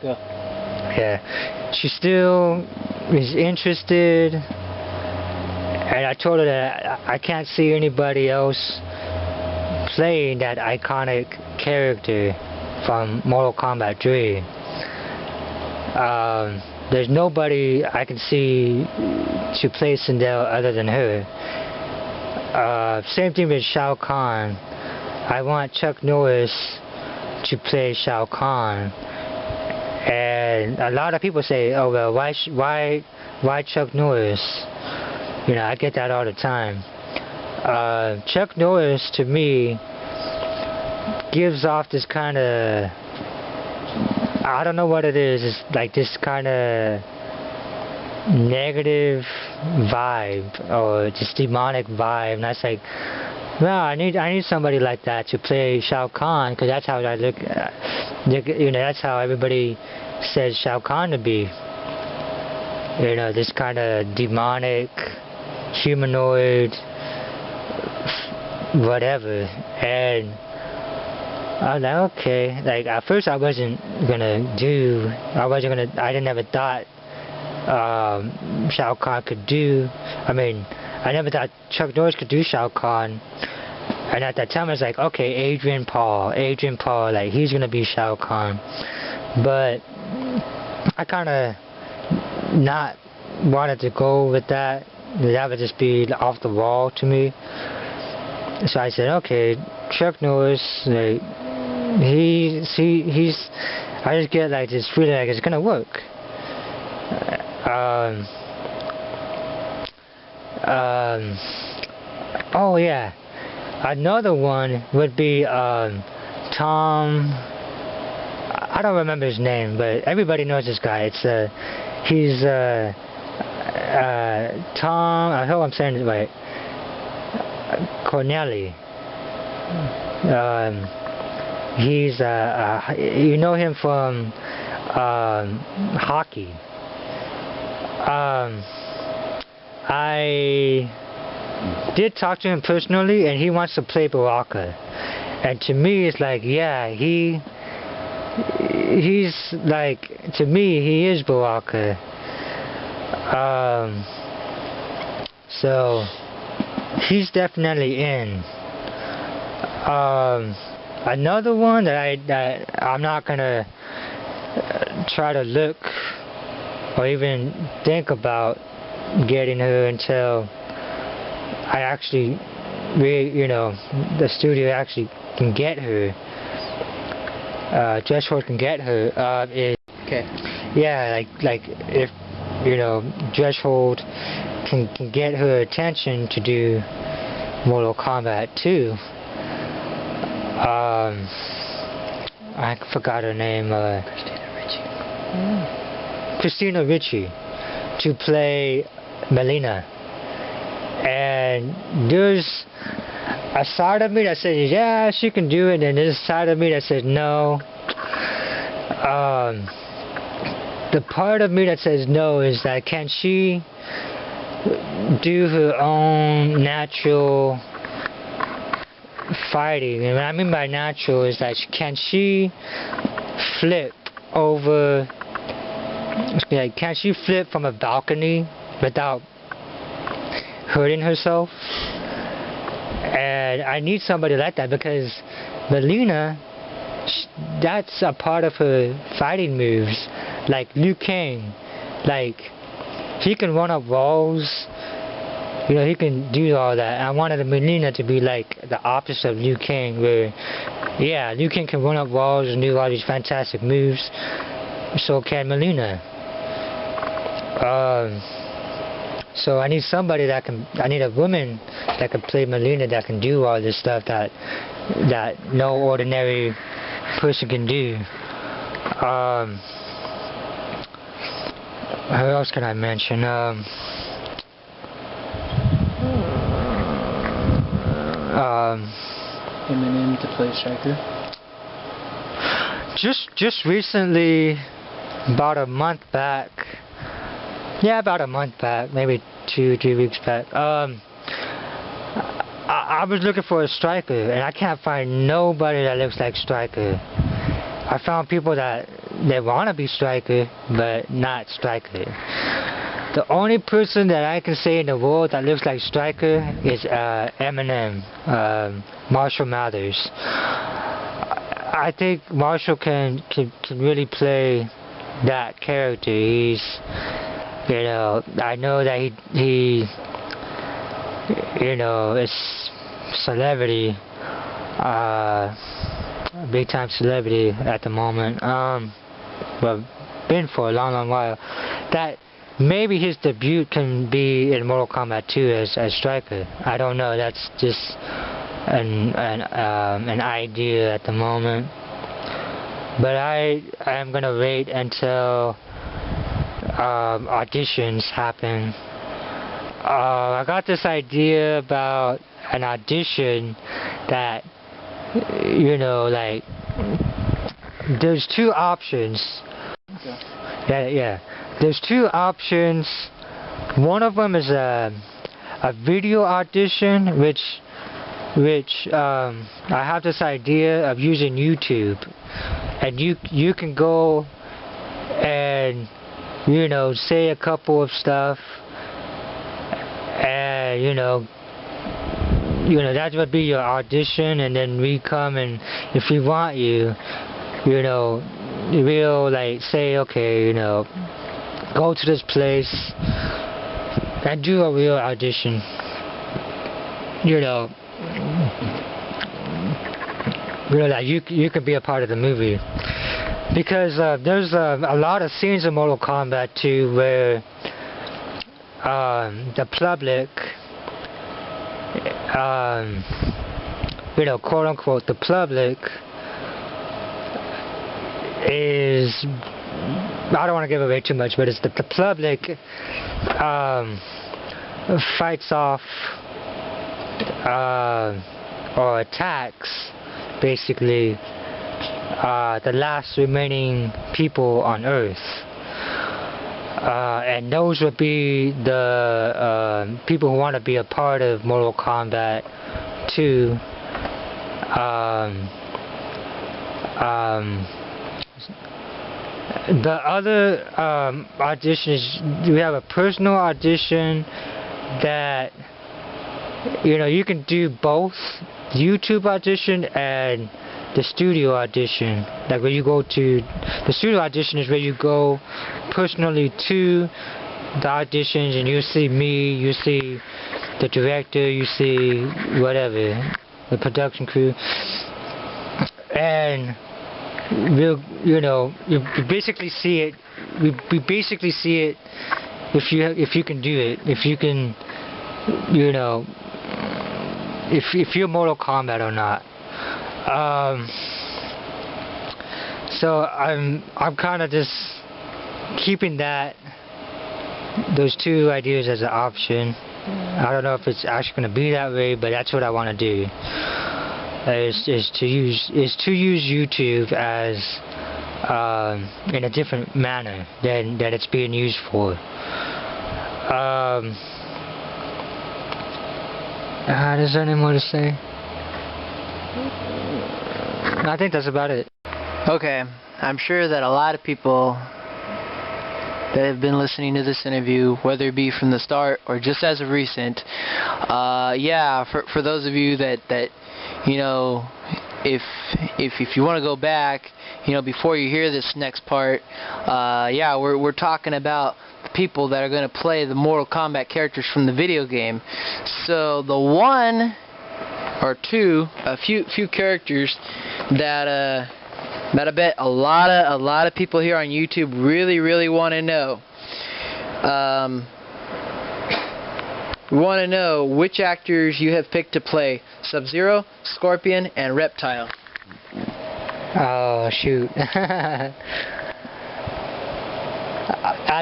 Go. Yeah. She still is interested, and I told her that I can't see anybody else playing that iconic character from Mortal Kombat 3. There's nobody I can see to play Sindel other than her. Same thing with Shao Kahn. I want Chuck Norris to play Shao Kahn. And a lot of people say, oh well, why Chuck Norris? You know, I get that all the time. Chuck Norris to me gives off this kind of, I don't know what it is, it's like this kind of negative vibe or just demonic vibe, and that's like, well, I need somebody like that to play Shao Kahn, because that's how I look, you know, that's how everybody says Shao Kahn to be, you know, this kind of demonic, humanoid, whatever. And I was like, okay, like at first I never thought Shao Kahn could do, I never thought Chuck Norris could do Shao Kahn. And at that time I was like, okay, Adrian Paul, like he's gonna be Shao Kahn. But I kinda not wanted to go with that. That would just be off the wall to me. So I said, okay, Chuck Norris, like, he's, I just get like this feeling like it's gonna work. Oh yeah, another one would be Tom. I don't remember his name, but everybody knows this guy. It's he's Tom. I hope I'm saying it right. Corneli. He's you know him from hockey. I did talk to him personally, and he wants to play Baraka. And to me, it's like, yeah, he's like, to me, he is Baraka. So he's definitely in. Another one that I'm not gonna try to look or even think about getting her until I actually, you know, the studio actually can get her. Threshold can get her. Is okay. Yeah, like if, you know, Threshold can get her attention to do Mortal Kombat 2. I forgot her name. Christina Ricci to play Melina. And there's a side of me that says, yeah, she can do it, and there's a side of me that says no. The part of me that says no is that can she do her own natural fighting? And what I mean by natural is that can she flip over, like, can she flip from a balcony without hurting herself? And I need somebody like that, because Melina, that's a part of her fighting moves. Like Liu Kang, like he can run up walls, you know, he can do all that. I wanted Melina to be like the opposite of Liu Kang, where, yeah, Liu Kang can run up walls and do all these fantastic moves, so can Melina. So I need somebody that can, I need a woman that can play Melina, that can do all this stuff that no ordinary person can do. Who else can I mention? Eminem to play Striker. Just recently, about a month back. Yeah, about a month back, maybe 2-3 weeks back. I was looking for a Striker, and I can't find nobody that looks like Striker. I found people that they want to be Stryker, but not Stryker. The only person that I can say in the world that looks like Stryker is Eminem, Marshall Mathers. I think Marshall can really play that character. He's, you know, I know that he you know, is celebrity, big time celebrity at the moment. Well, been for a long while. That maybe his debut can be in Mortal Kombat 2 as Stryker. I don't know. That's just an idea at the moment. But I am gonna wait until auditions happen. I got this idea about an audition that, you know, like, there's two options. Yeah. There's two options. One of them is a video audition, which I have this idea of using YouTube, and you can go and, you know, say a couple of stuff, and you know that would be your audition, and then we come, and if we want you, you know, we'll like say, okay, you know, go to this place and do a real audition. You know, like you could be a part of the movie, because there's a lot of scenes in Mortal Kombat 2 where the public, you know, quote unquote, the public is, I don't want to give away too much, but it's the public fights off or attacks basically the last remaining people on Earth. And those would be the people who want to be a part of Mortal Kombat 2. The other audition is, we have a personal audition that, you know, you can do both YouTube audition and the studio audition. Like where you go to, the studio audition is where you go personally to the auditions, and you see me, you see the director, you see whatever, the production crew, and we'll, you know, you basically see it. We basically see it if you can do it, if you can, you know, if you're Mortal Kombat or not. So I'm kind of just keeping those two ideas as an option. I don't know if it's actually going to be that way, but that's what I want to do. Is to use YouTube as in a different manner than it's being used for. Is there any more to say? I think that's about it. Okay, I'm sure that a lot of people that have been listening to this interview, whether it be from the start or just as of recent, yeah, for those of you that you know, if you want to go back, you know, before you hear this next part, yeah, we're talking about the people that are going to play the Mortal Kombat characters from the video game. So the one or two, a few characters that I bet a lot of people here on YouTube really want to know. We want to know which actors you have picked to play Sub-Zero, Scorpion, and Reptile. Oh shoot!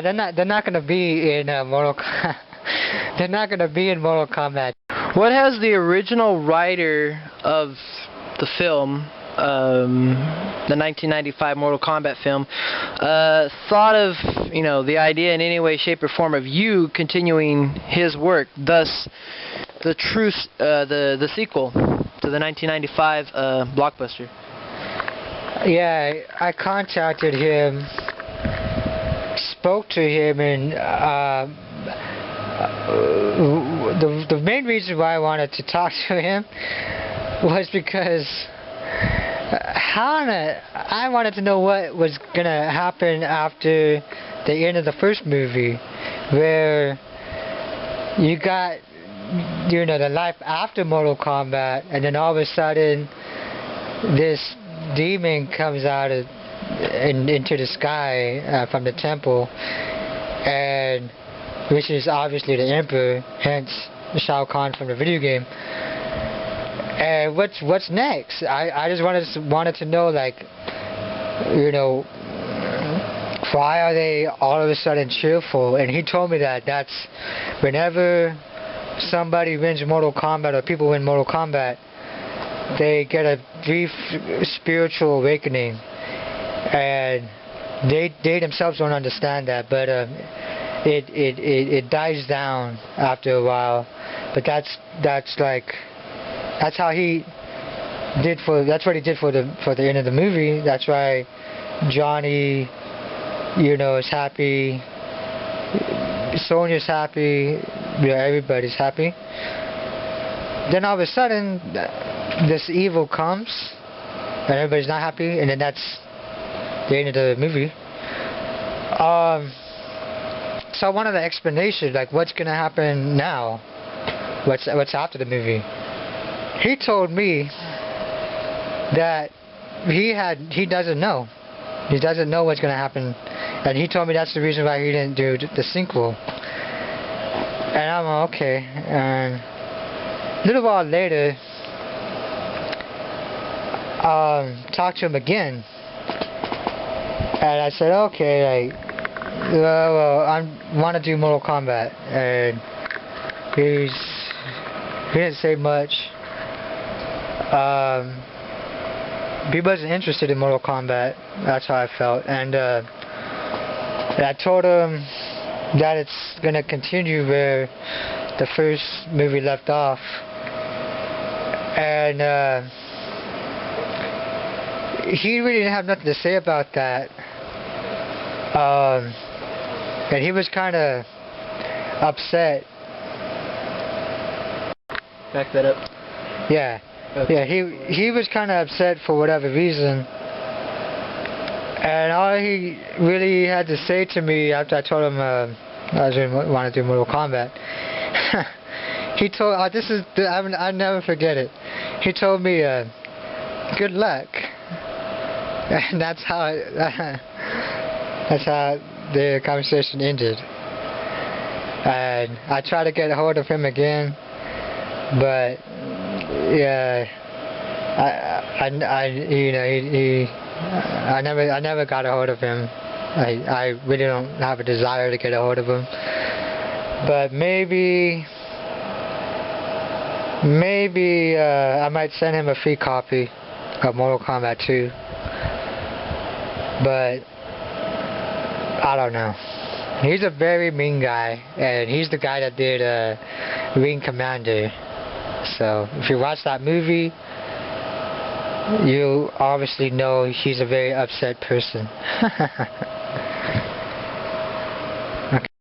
They're not gonna be in Mortal. They're not gonna be in Mortal Kombat. What has the original writer of the film, the 1995 Mortal Kombat film, thought of, you know, the idea in any way, shape, or form of you continuing his work, thus the sequel to the 1995 blockbuster? Yeah, I contacted him, spoke to him, and the main reason why I wanted to talk to him was because I wanted to know what was gonna happen after the end of the first movie, where you got, you know, the life after Mortal Kombat, and then all of a sudden this demon comes out into the sky from the temple, and which is obviously the Emperor, hence Shao Kahn from the video game. And what's next? I just wanted to know, like, you know, why are they all of a sudden cheerful? And he told me that that's whenever somebody wins Mortal Kombat, or people win Mortal Kombat, they get a brief spiritual awakening, and they themselves don't understand that, but it dies down after a while. But that's how he did that's what he did for the end of the movie. That's why Johnny, you know, is happy, Sonya's happy, you know, everybody's happy. Then all of a sudden this evil comes and everybody's not happy, and then that's the end of the movie. So I wanted an explanation, like, what's gonna happen now? What's after the movie? He told me that he doesn't know. He doesn't know what's gonna happen, and he told me that's the reason why he didn't do the sequel. And I'm like, okay. And a little while later, talked to him again, and I said, okay, like, well, I want to do Mortal Kombat, and he didn't say much. He wasn't interested in Mortal Kombat. That's how I felt, and I told him that it's gonna continue where the first movie left off, and he really didn't have nothing to say about that. And he was kind of upset. Back that up. Yeah. Okay. Yeah, he was kind of upset for whatever reason. And all he really had to say to me after I told him I wanted to do Mortal Kombat, he told, I'll never forget it. He told me, good luck. And that's how the conversation ended. And I tried to get a hold of him again, but yeah, I never got a hold of him. I really don't have a desire to get a hold of him. But maybe I might send him a free copy of Mortal Kombat 2. But I don't know. He's a very mean guy, and he's the guy that did Ring Commander. So if you watch that movie, you obviously know he's a very upset person.